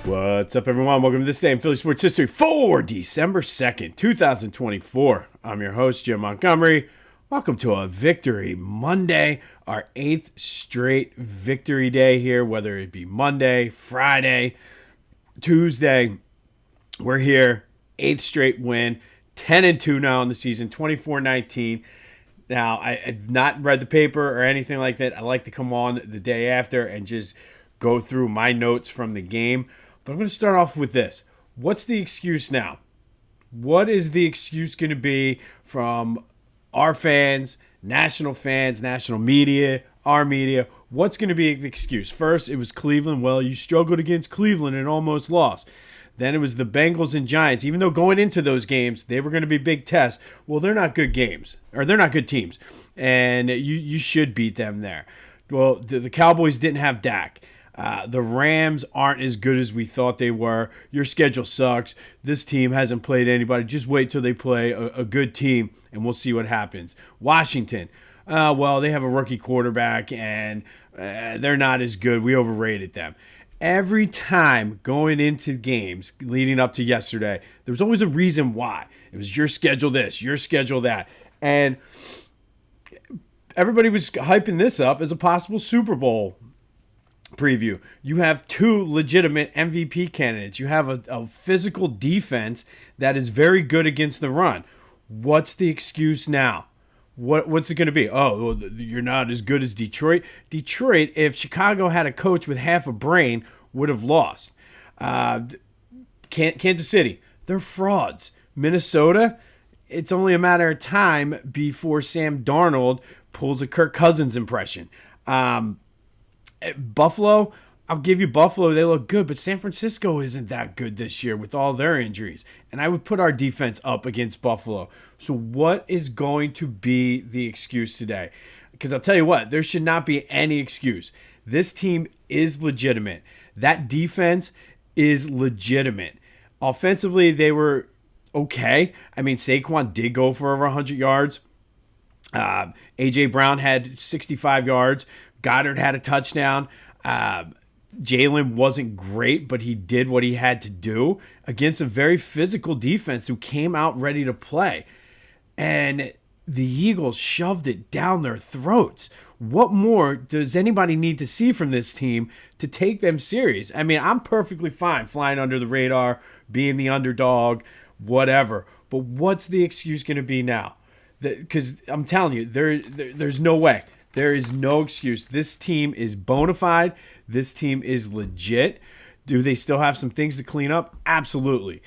What's up, everyone? Welcome to This Day in Philly Sports History for December 2nd, 2024. I'm your host, Jim Montgomery. Welcome to a Victory Monday, our 8th straight victory day here, whether it be Monday, Friday, Tuesday. We're here, 8th straight win, 10-2 now in the season, 24-19. Now, I've not read the paper or anything like that. I like to come on the day after and just go through my notes from the game. But I'm going to start off with this. What's the excuse now? What is the excuse going to be from our fans, national media, our media? What's going to be the excuse? First, it was Cleveland. Well, you struggled against Cleveland and almost lost. Then it was the Bengals and Giants. Even though going into those games, they were going to be big tests. Well, they're not good games, or they're not good teams. And you should beat them there. Well, the Cowboys didn't have Dak. The Rams aren't as good as we thought they were. Your schedule sucks. This team hasn't played anybody. Just wait till they play a good team, and we'll see what happens. Washington, well, they have a rookie quarterback, and they're not as good. We overrated them. Every time going into games leading up to yesterday, there was always a reason why. It was your schedule this, your schedule that. And everybody was hyping this up as a possible Super Bowl preview. You have two legitimate MVP candidates. You have a physical defense that is very good against the run. What's the excuse now? What's it going to be? Oh, well, you're not as good as Detroit. Detroit, if Chicago had a coach with half a brain, would have lost. Kansas City, they're frauds. Minnesota, it's only a matter of time before Sam Darnold pulls a Kirk Cousins impression. Buffalo, I'll give you Buffalo. They look good, but San Francisco isn't that good this year with all their injuries. And I would put our defense up against Buffalo. So what is going to be the excuse today? Because I'll tell you what, there should not be any excuse. This team is legitimate. That defense is legitimate. Offensively, they were okay. I mean, Saquon did go for over 100 yards. A.J. Brown had 65 yards. Goddard had a touchdown. Jalen wasn't great, but he did what he had to do against a very physical defense who came out ready to play. And the Eagles shoved it down their throats. What more does anybody need to see from this team to take them serious? I mean, I'm perfectly fine flying under the radar, being the underdog, whatever. But what's the excuse going to be now? Because I'm telling you, there's no way. There is no excuse. This team is bona fide. This team is legit. Do they still have some things to clean up? Absolutely.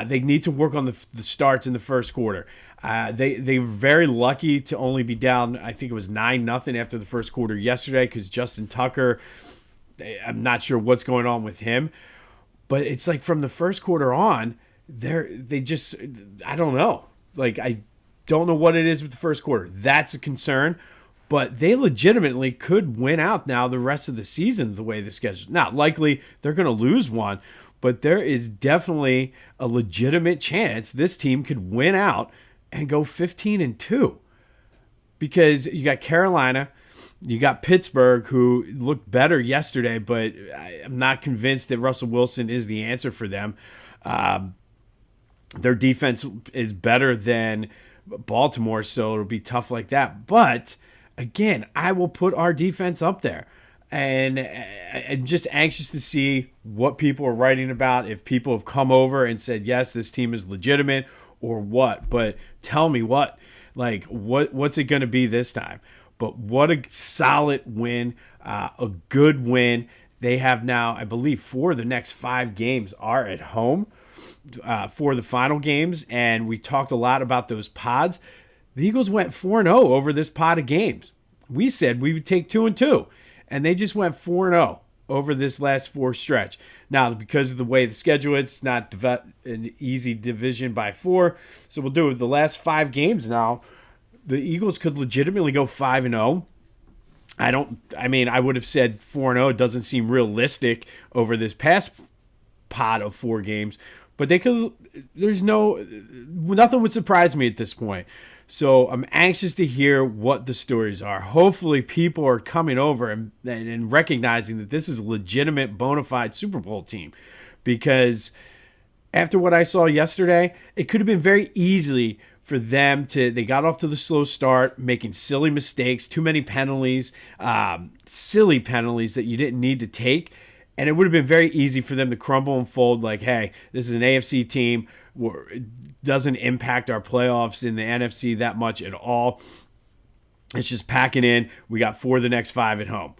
They need to work on the starts in the first quarter. They were very lucky to only be down, I think it was 9-0 after the first quarter yesterday because Justin Tucker, I'm not sure what's going on with him. But it's like from the first quarter on, they just, I don't know. Like, I don't know what it is with the first quarter. That's a concern. But they legitimately could win out now the rest of the season the way the schedule. Not likely they're going to lose one, but there is definitely a legitimate chance this team could win out and go 15-2. Because you got Carolina, you got Pittsburgh, who looked better yesterday, but I'm not convinced that Russell Wilson is the answer for them. Their defense is better than Baltimore, so it'll be tough like that. But again, I will put our defense up there. And I'm just anxious to see what people are writing about, if people have come over and said, yes, this team is legitimate or what. But tell me what's it going to be this time? But what a solid win, a good win. They have now, I believe, 4 of the next 5 games are at home for the final games. And we talked a lot about those pods. The Eagles went 4-0 over this pod of games. We said we would take 2-2, and they just went 4-0 over this last 4 stretch. Now, because of the way the schedule is, it's not an easy division by 4, so we'll do the last 5 games now. The Eagles could legitimately go 5-0. I would have said 4-0. It doesn't seem realistic over this past pod of 4 games, but they could. Nothing would surprise me at this point. So I'm anxious to hear what the stories are. Hopefully people are coming over and recognizing that this is a legitimate, bona fide Super Bowl team. because after what I saw yesterday, it could have been very easily for them to, they got off to the slow start, making silly mistakes, too many penalties, silly penalties that you didn't need to take. And it would have been very easy for them to crumble and fold like, hey, this is an AFC team. It doesn't impact our playoffs in the NFC that much at all. It's just packing in. We got 4 of the next 5 at home.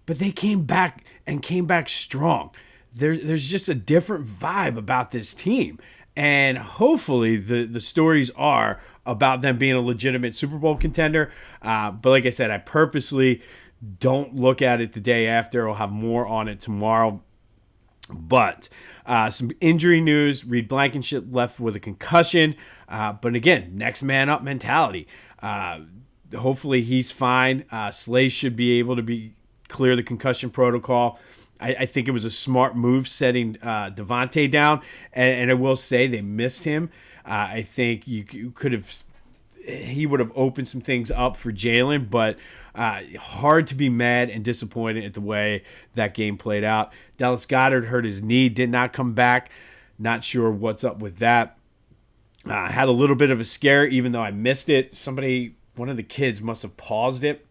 But they came back and came back strong. There's just a different vibe about this team. And hopefully the stories are about them being a legitimate Super Bowl contender. But like I said, I purposely don't look at it the day after. I'll have more on it tomorrow. But some injury news. Reed Blankenship left with a concussion. But again, next man up mentality. Hopefully he's fine. Slay should be able to clear the concussion protocol. I think it was a smart move setting Devontae down. And I will say they missed him. I think you could have... He would have opened some things up for Jalen, but hard to be mad and disappointed at the way that game played out. Dallas Goedert hurt his knee, did not come back. Not sure what's up with that. Had a little bit of a scare, even though I missed it. One of the kids must have paused it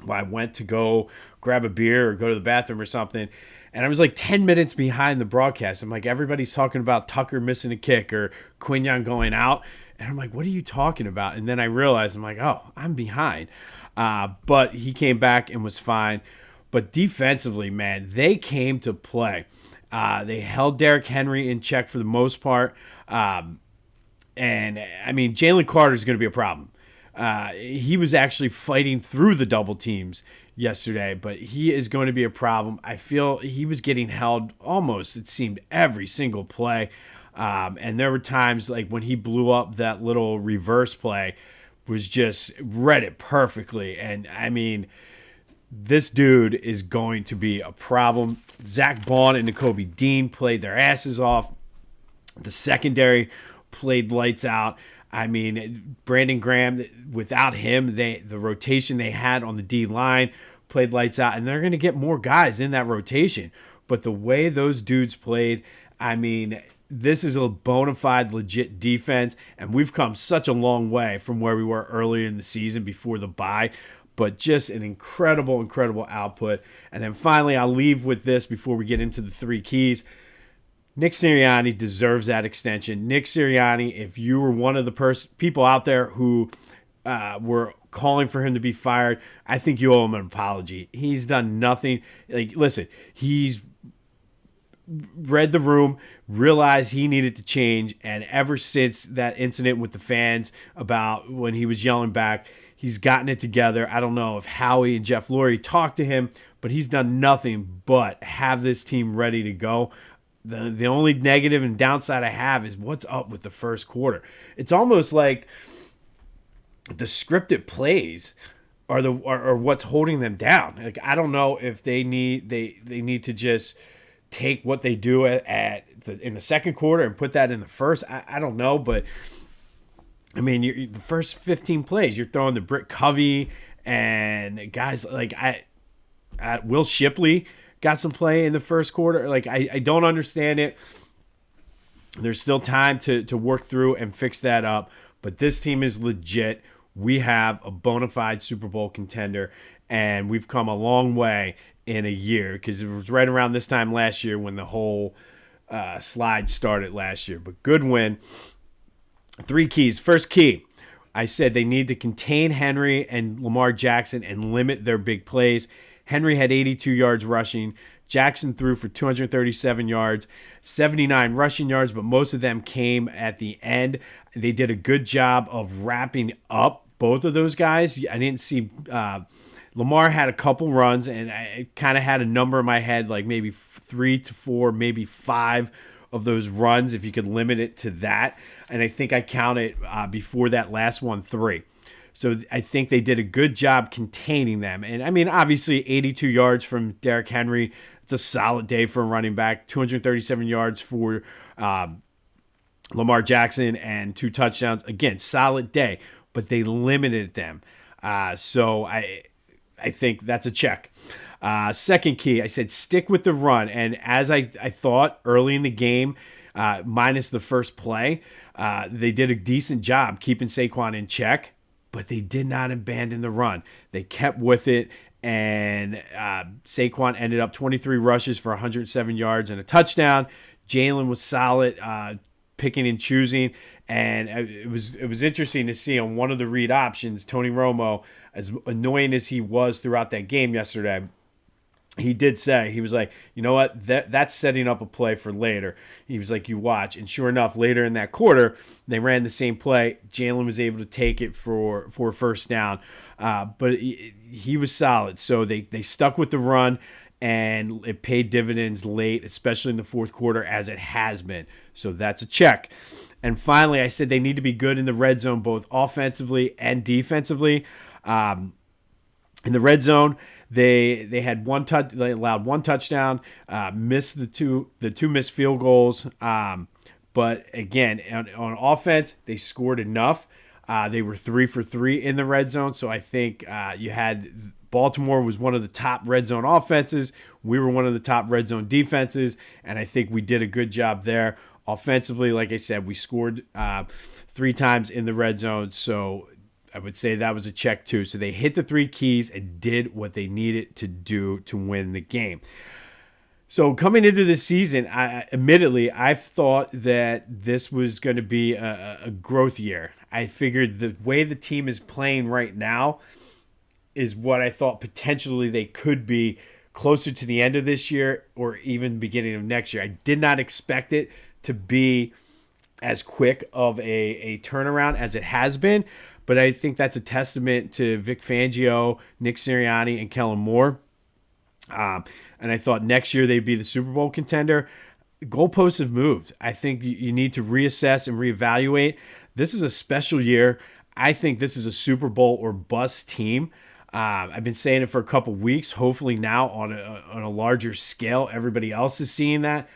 while I went to go grab a beer or go to the bathroom or something. And I was like 10 minutes behind the broadcast. I'm like, everybody's talking about Tucker missing a kick or Quinyon going out. And I'm like, what are you talking about? And then I realized, I'm like, oh, I'm behind. But he came back and was fine. But defensively, man, they came to play. They held Derrick Henry in check for the most part. And, I mean, Jalen Carter is going to be a problem. He was actually fighting through the double teams yesterday, but he is going to be a problem. I feel he was getting held almost, it seemed, every single play. And there were times like when he blew up that little reverse play, was just read it perfectly. And I mean, this dude is going to be a problem. Zach Bond and Nakobe Dean played their asses off. The secondary played lights out. I mean, Brandon Graham, without him, the rotation they had on the D line played lights out, and they're going to get more guys in that rotation. But the way those dudes played, I mean, this is a bona fide, legit defense, and we've come such a long way from where we were earlier in the season before the bye. But just an incredible, incredible output. And then finally, I'll leave with this before we get into the 3 keys. Nick Sirianni deserves that extension. Nick Sirianni, if you were one of the people out there who were calling for him to be fired, I think you owe him an apology. He's done nothing. Like, listen, he's read the room, realized he needed to change, and ever since that incident with the fans about when he was yelling back, he's gotten it together. I don't know if Howie and Jeff Lurie talked to him, but he's done nothing but have this team ready to go. The only negative and downside I have is what's up with the first quarter. It's almost like the scripted plays are what's holding them down. Like, I don't know if they need to just take what they do in the second quarter and put that in the first. I don't know, but I mean, the first 15 plays, you're throwing the Britt Covey and guys like Will Shipley got some play in the first quarter. Like, I don't understand it. There's still time to work through and fix that up. But this team is legit. We have a bona fide Super Bowl contender, and we've come a long way in a year, because it was right around this time last year when the whole slide started last year. But good win. 3 keys. First key, I said they need to contain Henry and Lamar Jackson and limit their big plays. Henry had 82 yards rushing. Jackson threw for 237 yards, 79 rushing yards, but most of them came at the end. They did a good job of wrapping up both of those guys. I didn't see Lamar had a couple runs, and I kind of had a number in my head, like maybe 3 to 4, maybe 5 of those runs, if you could limit it to that. And I think I counted before that last one 3. So I think they did a good job containing them. And I mean, obviously 82 yards from Derrick Henry. It's a solid day for a running back. 237 yards for Lamar Jackson and 2 touchdowns. Again, solid day, but they limited them. So I think that's a check. Second key, I said stick with the run. And as I thought early in the game, minus the first play, they did a decent job keeping Saquon in check, but they did not abandon the run. They kept with it, and Saquon ended up 23 rushes for 107 yards and a touchdown. Jalen was solid, picking and choosing, and it was interesting to see on one of the read options, Tony Romo, as annoying as he was throughout that game yesterday, he did say, he was like, you know what, that's setting up a play for later. He was like, you watch. And sure enough, later in that quarter, they ran the same play. Jalen was able to take it for first down. But he was solid. So they stuck with the run, and it paid dividends late, especially in the fourth quarter, as it has been. So that's a check. And finally, I said they need to be good in the red zone, both offensively and defensively. In the red zone, they had one touch. They allowed one touchdown, missed the two missed field goals. But again, on offense, they scored enough. They were 3 for 3 in the red zone. So I think you had Baltimore was one of the top red zone offenses. We were one of the top red zone defenses, and I think we did a good job there. Offensively, like I said, we scored 3 times in the red zone. So I would say that was a check too. So they hit the 3 keys and did what they needed to do to win the game. So coming into the season, admittedly, I thought that this was going to be a growth year. I figured the way the team is playing right now is what I thought potentially they could be closer to the end of this year or even beginning of next year. I did not expect it to be as quick of a turnaround as it has been, but I think that's a testament to Vic Fangio, Nick Sirianni, and Kellen Moore. And I thought next year they'd be the Super Bowl contender. Goalposts have moved. I think you need to reassess and reevaluate. This is a special year. I think this is a Super Bowl or bust team. I've been saying it for a couple weeks. Hopefully now on a larger scale, everybody else is seeing that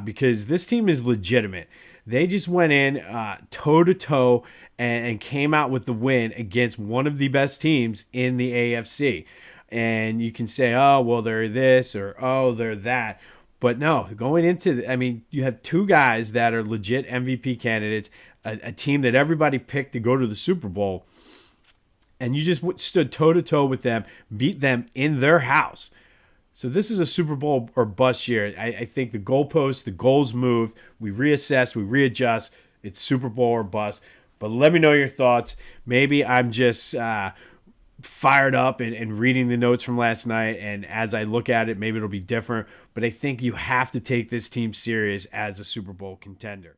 because this team is legitimate. They just went in toe-to-toe and came out with the win against one of the best teams in the AFC. And you can say, oh, well, they're this or, oh, they're that. But no, going into you have 2 guys that are legit MVP candidates, a team that everybody picked to go to the Super Bowl, and you just stood toe-to-toe with them, beat them in their house. So this is a Super Bowl or bust year. I think the goalposts, the goals moved. We reassess, we readjust. It's Super Bowl or bust. But let me know your thoughts. Maybe I'm just fired up and reading the notes from last night, and as I look at it, maybe it'll be different. But I think you have to take this team serious as a Super Bowl contender.